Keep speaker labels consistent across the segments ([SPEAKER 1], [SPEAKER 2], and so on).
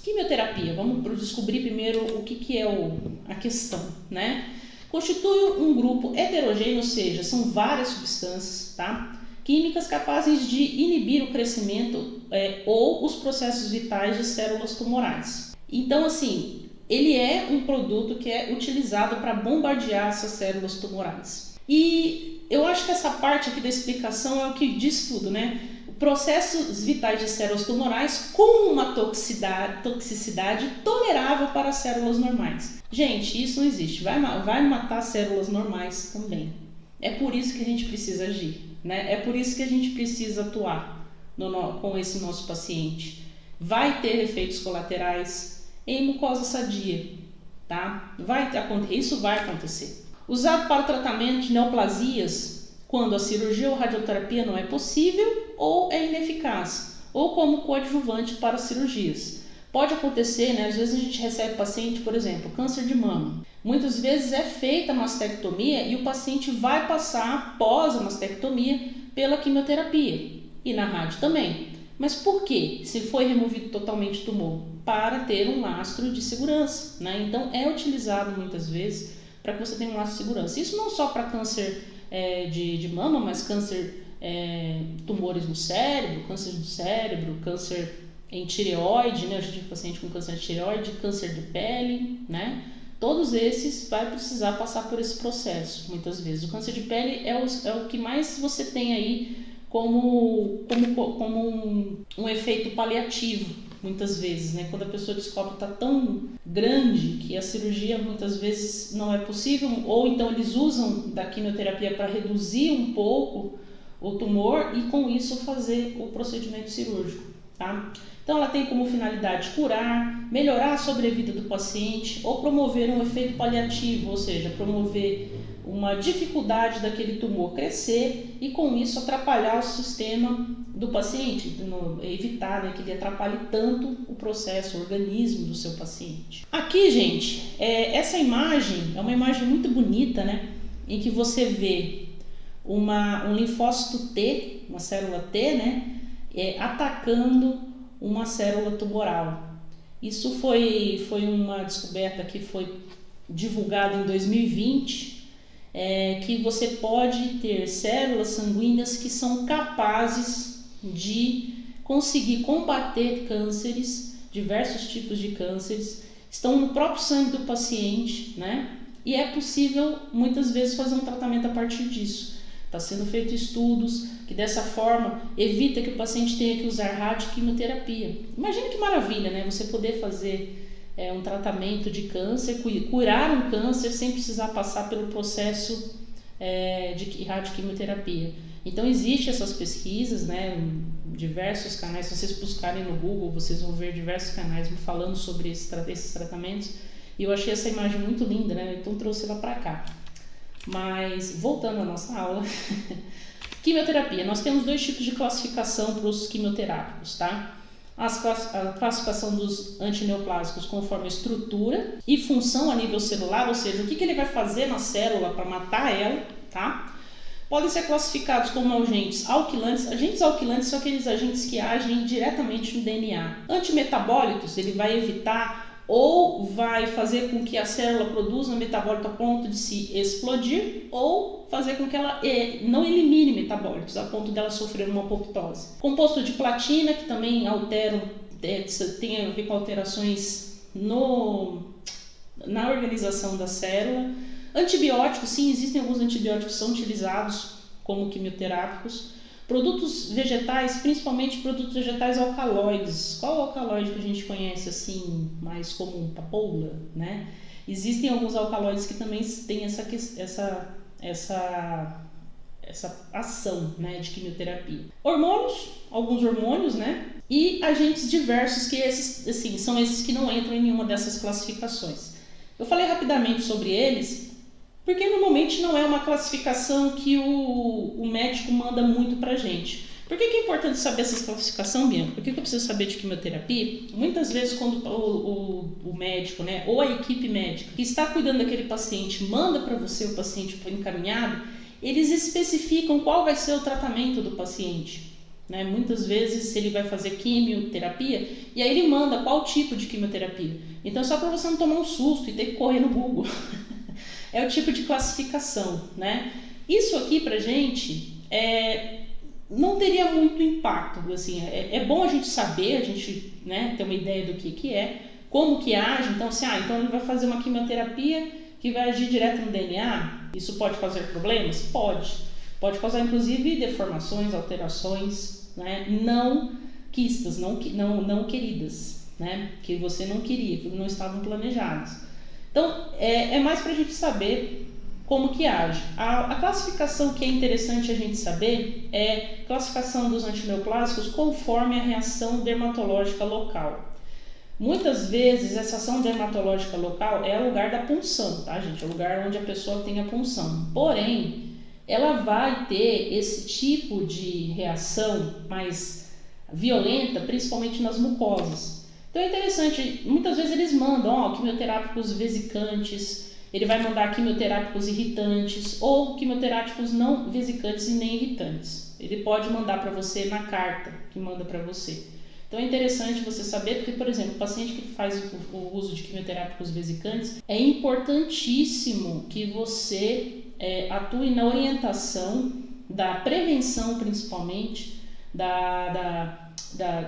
[SPEAKER 1] Quimioterapia, vamos descobrir primeiro o que é a questão, né? Constitui um grupo heterogêneo, ou seja, são várias substâncias, tá? Químicas capazes de inibir o crescimento ou os processos vitais de células tumorais. Então, assim, ele é um produto que é utilizado para bombardear essas células tumorais. E eu acho que essa parte aqui da explicação é o que diz tudo, né? Processos vitais de células tumorais com uma toxicidade tolerável para as células normais. Gente, isso não existe. Vai matar células normais também. É por isso que a gente precisa agir, né? É por isso que a gente precisa atuar com esse nosso paciente. Vai ter efeitos colaterais em mucosa sadia, tá? Isso vai acontecer. Usado para o tratamento de neoplasias, quando a cirurgia ou radioterapia não é possível ou é ineficaz, ou como coadjuvante para cirurgias. Pode acontecer, né? Às vezes a gente recebe paciente, por exemplo, câncer de mama. Muitas vezes é feita a mastectomia e o paciente vai passar, após a mastectomia, pela quimioterapia e na rádio também. Mas por quê? Se foi removido totalmente o tumor? Para ter um lastro de segurança, né? Então é utilizado muitas vezes para que você tenha um lastro de segurança. Isso não só para câncer de mama, mas câncer, tumores no cérebro, câncer do cérebro, câncer em tireoide, né? Eu já tive paciente com câncer de tireoide, câncer de pele, né? Todos esses vai precisar passar por esse processo, muitas vezes. O câncer de pele é o que mais você tem aí como um efeito paliativo, muitas vezes, né? Quando a pessoa descobre que está tão grande que a cirurgia muitas vezes não é possível, ou então eles usam da quimioterapia para reduzir um pouco o tumor e com isso fazer o procedimento cirúrgico, tá? Então ela tem como finalidade curar, melhorar a sobrevida do paciente ou promover um efeito paliativo, ou seja, promover uma dificuldade daquele tumor crescer e com isso atrapalhar o sistema do paciente, evitar, né, que ele atrapalhe tanto o processo, o organismo do seu paciente. Aqui, gente, essa imagem é uma imagem muito bonita, né, em que você vê um linfócito T, uma célula T, né, atacando uma célula tumoral. Isso foi uma descoberta que foi divulgada em 2020, que você pode ter células sanguíneas que são capazes de conseguir combater cânceres, diversos tipos de cânceres, estão no próprio sangue do paciente, né? E é possível muitas vezes fazer um tratamento a partir disso. Está sendo feito estudos que dessa forma evita que o paciente tenha que usar radioquimioterapia. Imagina que maravilha, né? Você poder fazer um tratamento de câncer, curar um câncer sem precisar passar pelo processo de radioquimioterapia. Então existem essas pesquisas, né? Diversos canais, se vocês buscarem no Google, vocês vão ver diversos canais falando sobre esses tratamentos. E eu achei essa imagem muito linda, né? Então trouxe ela para cá. Mas, voltando à nossa aula, quimioterapia. Nós temos dois tipos de classificação para os quimioterápicos, tá? A classificação dos antineoplásicos conforme a estrutura e função a nível celular, ou seja, o que ele vai fazer na célula para matar ela, tá? Podem ser classificados como agentes alquilantes. Agentes alquilantes são aqueles agentes que agem diretamente no DNA. Antimetabólitos, ele vai evitar ou vai fazer com que a célula produza um metabólito a ponto de se explodir, ou fazer com que ela não elimine metabólitos a ponto dela sofrer uma apoptose. Composto de platina, que também alteram, tem a ver com alterações na organização da célula. Antibióticos, sim, existem alguns antibióticos que são utilizados como quimioterápicos. Produtos vegetais, principalmente produtos vegetais alcaloides. Qual o alcaloide que a gente conhece assim, mais comum? Papoula, né? Existem alguns alcaloides que também têm essa ação, né, de quimioterapia. Hormônios, alguns hormônios, né? E agentes diversos, que esses, assim, são esses que não entram em nenhuma dessas classificações. Eu falei rapidamente sobre eles, porque normalmente não é uma classificação que o médico manda muito pra gente. Por que é importante saber essa classificação, Bianca? Por que eu preciso saber de quimioterapia? Muitas vezes quando o médico, né, ou a equipe médica que está cuidando daquele paciente manda para você o paciente encaminhado, eles especificam qual vai ser o tratamento do paciente. né? Muitas vezes ele vai fazer quimioterapia e aí ele manda qual tipo de quimioterapia. Então, só para você não tomar um susto e ter que correr no Google. É o tipo de classificação, né? Isso aqui pra gente não teria muito impacto, assim, é bom a gente saber, a gente, né, ter uma ideia do que é, como que age. Então, assim, então ele vai fazer uma quimioterapia que vai agir direto no DNA. Isso pode causar problemas? Pode causar inclusive deformações, alterações, né? Não quistas, não queridas, né? Que você não queria, que não estavam planejadas. Então, é mais para a gente saber como que age. A classificação que é interessante a gente saber é a classificação dos antineoplásicos conforme a reação dermatológica local. Muitas vezes essa ação dermatológica local é o lugar da punção, tá, gente? É o lugar onde a pessoa tem a punção. Porém, ela vai ter esse tipo de reação mais violenta, principalmente nas mucosas. Então é interessante, muitas vezes eles mandam quimioterápicos vesicantes, ele vai mandar quimioterápicos irritantes ou quimioterápicos não vesicantes e nem irritantes. Ele pode mandar para você na carta que manda para você. Então é interessante você saber, porque, por exemplo, o paciente que faz o uso de quimioterápicos vesicantes, é importantíssimo que você atue na orientação da prevenção, principalmente,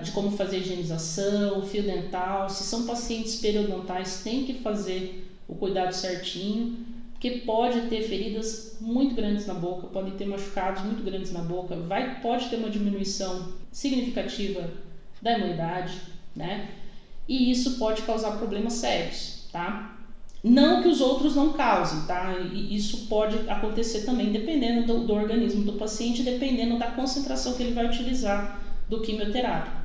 [SPEAKER 1] de como fazer higienização, fio dental. Se são pacientes periodontais, tem que fazer o cuidado certinho, porque pode ter feridas muito grandes na boca, pode ter machucados muito grandes na boca, pode ter uma diminuição significativa da imunidade, né? E isso pode causar problemas sérios, tá? Não que os outros não causem, tá? E isso pode acontecer também dependendo do organismo do paciente, dependendo da concentração que ele vai utilizar do quimioterápico.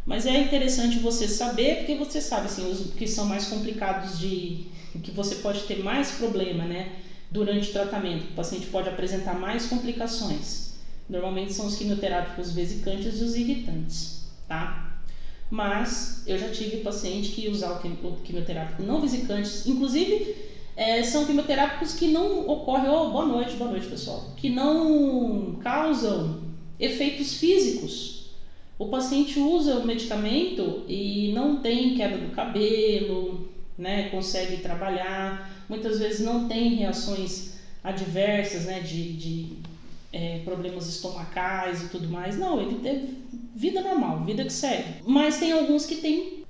[SPEAKER 1] Mas é interessante você saber, porque você sabe, assim, os que são mais complicados que você pode ter mais problema, né? Durante o tratamento, o paciente pode apresentar mais complicações. Normalmente são os quimioterápicos vesicantes e os irritantes, tá? Mas eu já tive paciente que usar o quimioterápico não vesicantes, inclusive são quimioterápicos que não ocorrem, boa noite pessoal, que não causam efeitos físicos. O paciente usa o medicamento e não tem queda do cabelo, né, consegue trabalhar, muitas vezes não tem reações adversas, né, de problemas estomacais e tudo mais. Não, ele teve vida normal, vida que segue. Mas tem alguns que têm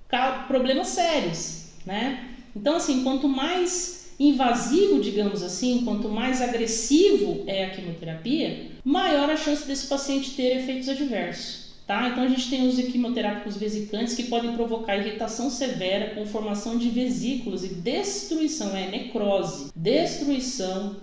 [SPEAKER 1] problemas sérios, né? Então, assim, quanto mais invasivo, digamos assim, quanto mais agressivo é a quimioterapia, maior a chance desse paciente ter efeitos adversos, tá? Então, a gente tem os quimioterápicos vesicantes que podem provocar irritação severa com formação de vesículas e destruição, necrose, destruição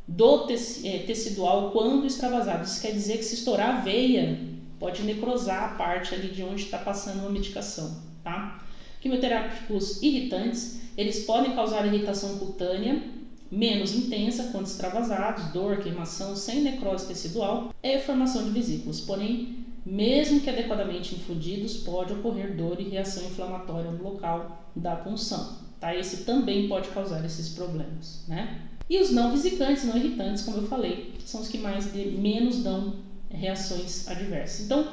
[SPEAKER 1] do tecidual quando extravasado. Isso quer dizer que se estourar a veia, pode necrosar a parte ali de onde está passando a medicação, tá? Quimioterápicos irritantes, eles podem causar irritação cutânea menos intensa quando extravasados, dor, queimação, sem necrose tecidual e formação de vesículas. Porém, mesmo que adequadamente infundidos, pode ocorrer dor e reação inflamatória no local da punção, tá? Esse também pode causar esses problemas, né? E os não vesicantes, não irritantes, como eu falei, são os que menos dão reações adversas. Então,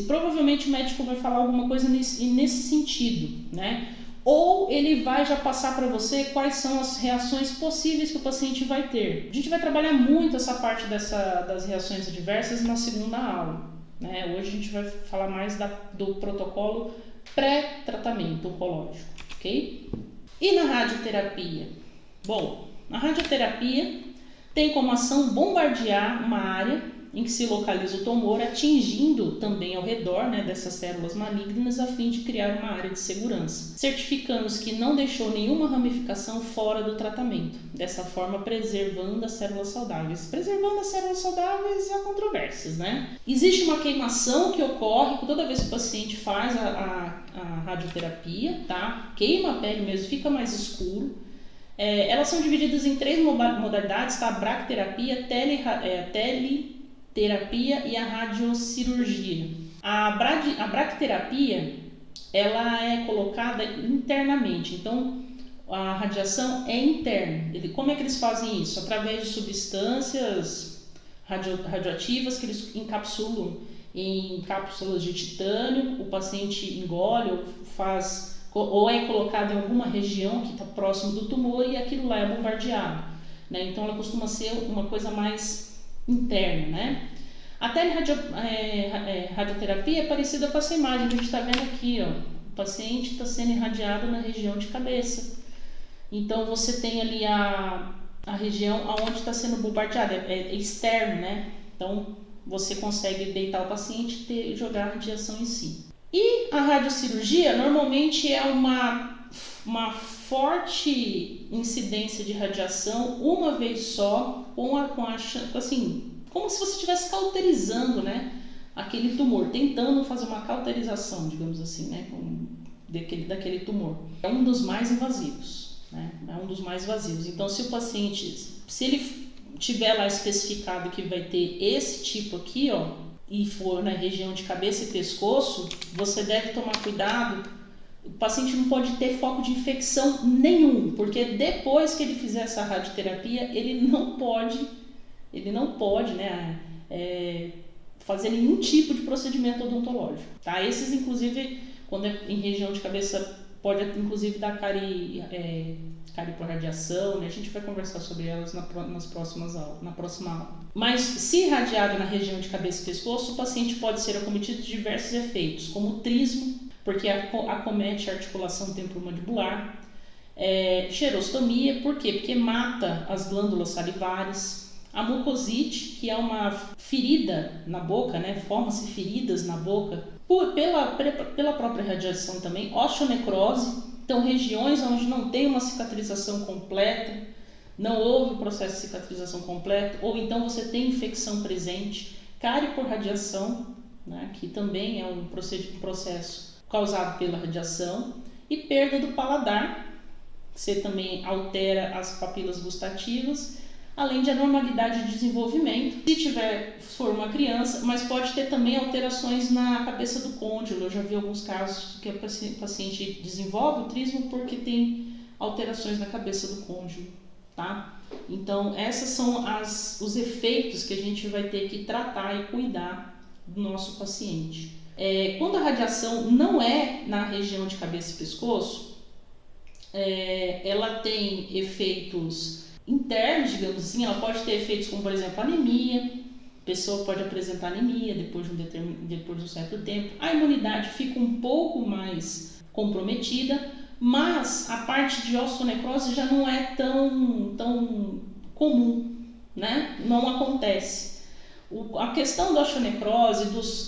[SPEAKER 1] provavelmente o médico vai falar alguma coisa nesse sentido, né? Ou ele vai já passar para você quais são as reações possíveis que o paciente vai ter. A gente vai trabalhar muito essa parte das reações adversas na segunda aula, né? Hoje a gente vai falar mais do protocolo pré-tratamento oncológico, ok? E na radioterapia? Bom, na radioterapia tem como ação bombardear uma área em que se localiza o tumor, atingindo também ao redor, né, dessas células malignas, a fim de criar uma área de segurança, certificando-se que não deixou nenhuma ramificação fora do tratamento, dessa forma preservando as células saudáveis. Preservando as células saudáveis há controvérsias, né? Existe uma queimação que ocorre toda vez que o paciente faz a radioterapia, tá? Queima a pele mesmo, fica mais escuro. Elas são divididas em 3 modalidades, tá? A bracterapia, teleterapia e a radiocirurgia. A bracterapia, ela é colocada internamente, então a radiação é interna. Como é que eles fazem isso? Através de substâncias radioativas que eles encapsulam em cápsulas de titânio, o paciente engole ou é colocado em alguma região que está próximo do tumor e aquilo lá é bombardeado, né? Então ela costuma ser uma coisa mais interna, né? A radioterapia é parecida com essa imagem que a gente está vendo aqui, ó. O paciente está sendo irradiado na região de cabeça. Então você tem ali a região onde está sendo bombardeado, é externo, né? Então você consegue deitar o paciente e jogar a radiação em si. E a radiocirurgia normalmente é uma forte incidência de radiação uma vez só, assim, como se você estivesse cauterizando, né, aquele tumor, tentando fazer uma cauterização, digamos assim, né, daquele tumor. É um dos mais invasivos, né? É um dos mais invasivos. Então, se ele tiver lá especificado que vai ter esse tipo aqui, ó, e for na região de cabeça e pescoço, você deve tomar cuidado. O paciente não pode ter foco de infecção nenhum, porque depois que ele fizer essa radioterapia, ele não pode, né, fazer nenhum tipo de procedimento odontológico, tá? Esses, inclusive, quando é em região de cabeça, pode inclusive dar cárie por radiação, né? A gente vai conversar sobre elas na próxima aula. Mas se irradiado na região de cabeça e pescoço, o paciente pode ser acometido de diversos efeitos, como trismo, porque acomete a articulação temporomandibular, xerostomia, por quê? Porque mata as glândulas salivares, a mucosite, que é uma ferida na boca, né? Forma-se feridas na boca, pela própria radiação também, osteonecrose. Então, regiões onde não tem uma cicatrização completa, não houve o processo de cicatrização completo, ou então você tem infecção presente, cárie por radiação, né, que também é um processo causado pela radiação, e perda do paladar, você também altera as papilas gustativas, além de anormalidade de desenvolvimento, se for uma criança, mas pode ter também alterações na cabeça do côndilo. Eu já vi alguns casos que o paciente desenvolve o trismo porque tem alterações na cabeça do côndilo, tá? Então, esses são os efeitos que a gente vai ter que tratar e cuidar do nosso paciente. Quando a radiação não é na região de cabeça e pescoço, ela tem efeitos internos, digamos assim. Ela pode ter efeitos como, por exemplo, anemia. A pessoa pode apresentar anemia depois de um certo tempo. A imunidade fica um pouco mais comprometida, mas a parte de osteonecrose já não é tão comum, né? Não acontece. A questão da osteonecrose,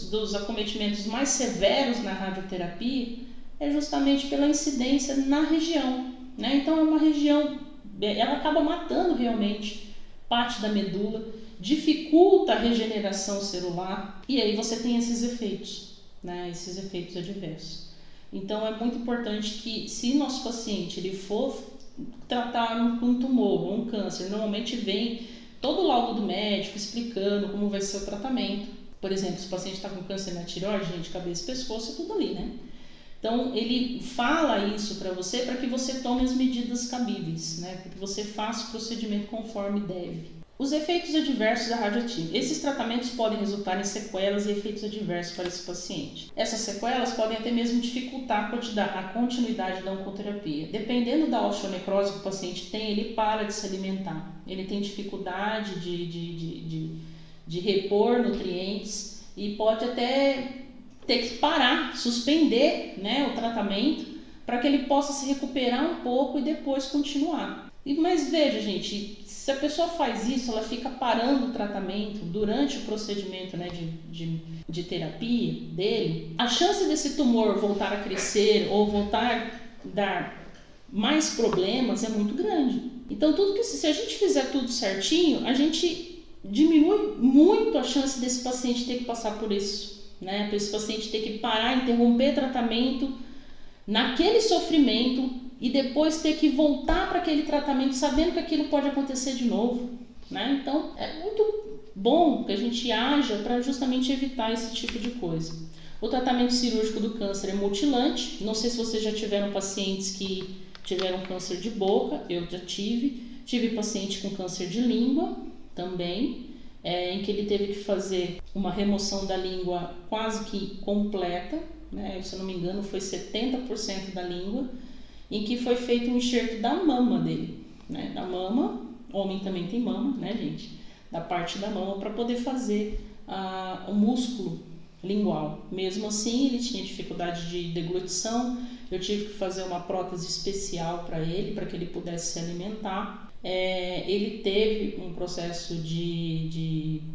[SPEAKER 1] dos acometimentos mais severos na radioterapia, é justamente pela incidência na região, né? Então é uma região, ela acaba matando realmente parte da medula, dificulta a regeneração celular, e aí você tem esses efeitos, né? Esses efeitos adversos. Então é muito importante que, se nosso paciente ele for tratar um tumor ou um câncer, normalmente vem todo o laudo do médico explicando como vai ser o tratamento. Por exemplo, se o paciente está com câncer na tireoide, de cabeça e pescoço, é tudo ali, né? Então ele fala isso para que você tome as medidas cabíveis, né? Para que você faça o procedimento conforme deve. Os efeitos adversos da radioativa. Esses tratamentos podem resultar em sequelas e efeitos adversos para esse paciente. Essas sequelas podem até mesmo dificultar a continuidade da oncoterapia. Dependendo da osteonecrose que o paciente tem, ele para de se alimentar. Ele tem dificuldade de repor nutrientes e pode até ter que parar, suspender, né, o tratamento para que ele possa se recuperar um pouco e depois continuar. Mas veja, gente, se a pessoa faz isso, ela fica parando o tratamento durante o procedimento, né, de terapia dele, a chance desse tumor voltar a crescer ou voltar a dar mais problemas é muito grande. Então, se a gente fizer tudo certinho, a gente diminui muito a chance desse paciente ter que passar por isso, né? Para esse paciente ter que parar, interromper tratamento naquele sofrimento e depois ter que voltar para aquele tratamento sabendo que aquilo pode acontecer de novo, né? Então é muito bom que a gente haja para justamente evitar esse tipo de coisa. O tratamento cirúrgico do câncer é mutilante. Não sei se vocês já tiveram pacientes que tiveram câncer de boca, eu já tive paciente com câncer de língua também. em que ele teve que fazer uma remoção da língua quase que completa, né? Se eu não me engano foi 70% da língua, em que foi feito um enxerto da mama dele, né? Da mama, homem também tem mama, né, gente? Da parte da mama, para poder fazer o músculo lingual. Mesmo assim, ele tinha dificuldade de deglutição, eu tive que fazer uma prótese especial para que ele pudesse se alimentar. Ele teve um processo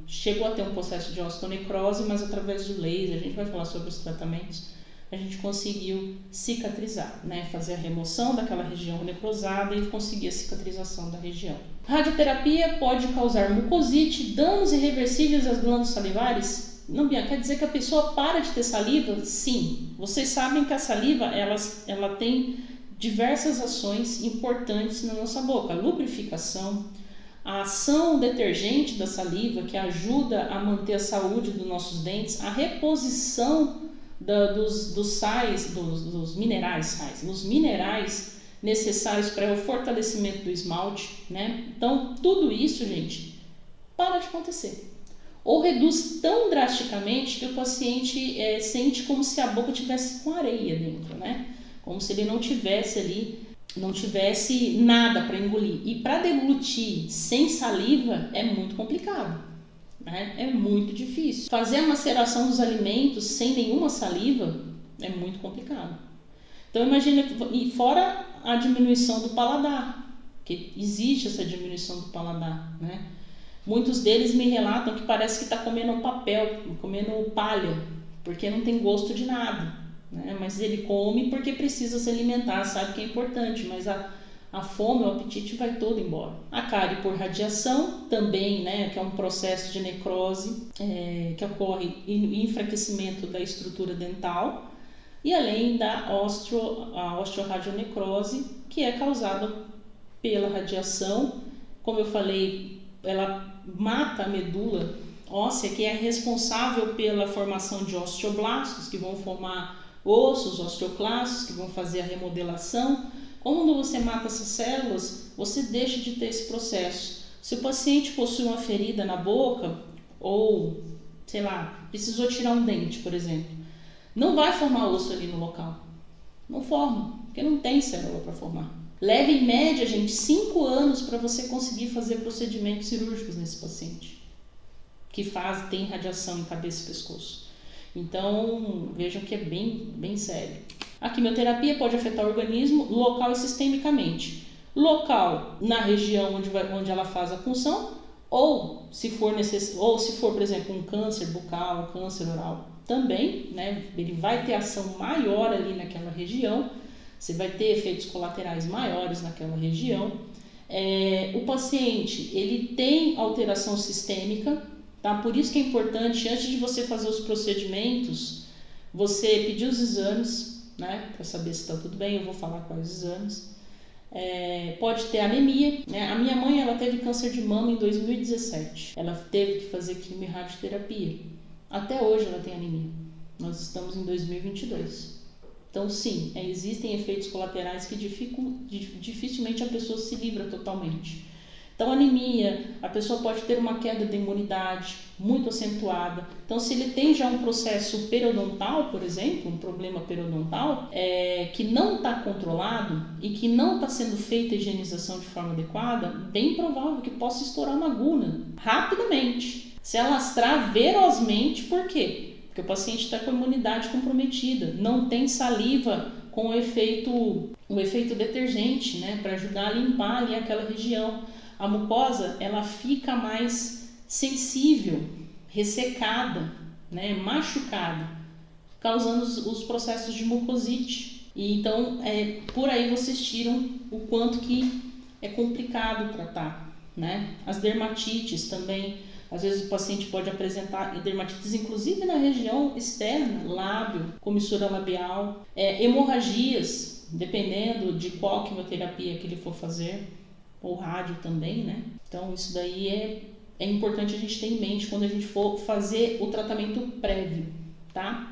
[SPEAKER 1] chegou a ter um processo de osteonecrose, mas através do laser, a gente vai falar sobre os tratamentos, a gente conseguiu cicatrizar, né? Fazer a remoção daquela região necrosada e conseguir a cicatrização da região. Radioterapia pode causar mucosite, danos irreversíveis às glândulas salivares? Não, Bia, quer dizer que a pessoa para de ter saliva? Sim. Vocês sabem que a saliva, ela tem diversas ações importantes na nossa boca. A lubrificação, a ação detergente da saliva, que ajuda a manter a saúde dos nossos dentes, a reposição dos sais, dos minerais sais, os minerais necessários para o fortalecimento do esmalte, né? Então, tudo isso, gente, para de acontecer. Ou reduz tão drasticamente que o paciente sente como se a boca tivesse com areia dentro, né? Como se ele não tivesse ali, não tivesse nada para engolir. E para deglutir sem saliva é muito complicado, né? É muito difícil. Fazer a maceração dos alimentos sem nenhuma saliva é muito complicado. Então imagina, e fora a diminuição do paladar, que existe essa diminuição do paladar, né? Muitos deles me relatam que parece que está comendo papel, comendo palha, porque não tem gosto de nada, né? Mas ele come porque precisa se alimentar, sabe que é importante, mas a fome, o apetite vai todo embora. A cárie por radiação também, né, que é um processo de necrose que ocorre e enfraquecimento da estrutura dental, e além da osteoradionecrose, que é causada pela radiação. Como eu falei, ela mata a medula óssea, que é responsável pela formação de osteoblastos, que vão formar ossos, osteoclastos, que vão fazer a remodelação. Quando você mata essas células, você deixa de ter esse processo. Se o paciente possui uma ferida na boca, ou, sei lá, precisou tirar um dente, por exemplo, não vai formar osso ali no local. Não forma, porque não tem célula para formar. Leva em média, gente, 5 anos para você conseguir fazer procedimentos cirúrgicos nesse paciente, que tem radiação em cabeça e pescoço. Então, vejam que é bem sério. A quimioterapia pode afetar o organismo local e sistemicamente. Local, na região onde ela faz a punção, ou se for, por exemplo, um câncer bucal, um câncer oral, também, né? Ele vai ter ação maior ali naquela região, você vai ter efeitos colaterais maiores naquela região. O paciente, ele tem alteração sistêmica, tá? Por isso que é importante, antes de você fazer os procedimentos, você pedir os exames, né? Para saber se está tudo bem, eu vou falar quais exames. Pode ter anemia, né? A minha mãe, ela teve câncer de mama em 2017. Ela teve que fazer quimio e radioterapia. Até hoje ela tem anemia. Nós estamos em 2022. Então, sim, existem efeitos colaterais que dificilmente a pessoa se livra totalmente. Então, anemia, a pessoa pode ter uma queda de imunidade muito acentuada. Então, se ele tem já um processo periodontal, por exemplo, um problema periodontal, que não está controlado e que não está sendo feita a higienização de forma adequada, bem provável que possa estourar uma agulha rapidamente. Se alastrar ferozmente, por quê? Porque o paciente está com a imunidade comprometida, não tem saliva com o efeito detergente, né, para ajudar a limpar ali aquela região. A mucosa, ela fica mais sensível, ressecada, né, machucada, causando os processos de mucosite. E então, por aí vocês tiram o quanto que é complicado tratar, né? As dermatites também. Às vezes o paciente pode apresentar dermatites, inclusive na região externa, lábio, comissura labial, hemorragias, dependendo de qual quimioterapia que ele for fazer, ou rádio também, né? Então isso daí é importante a gente ter em mente quando a gente for fazer o tratamento prévio, tá?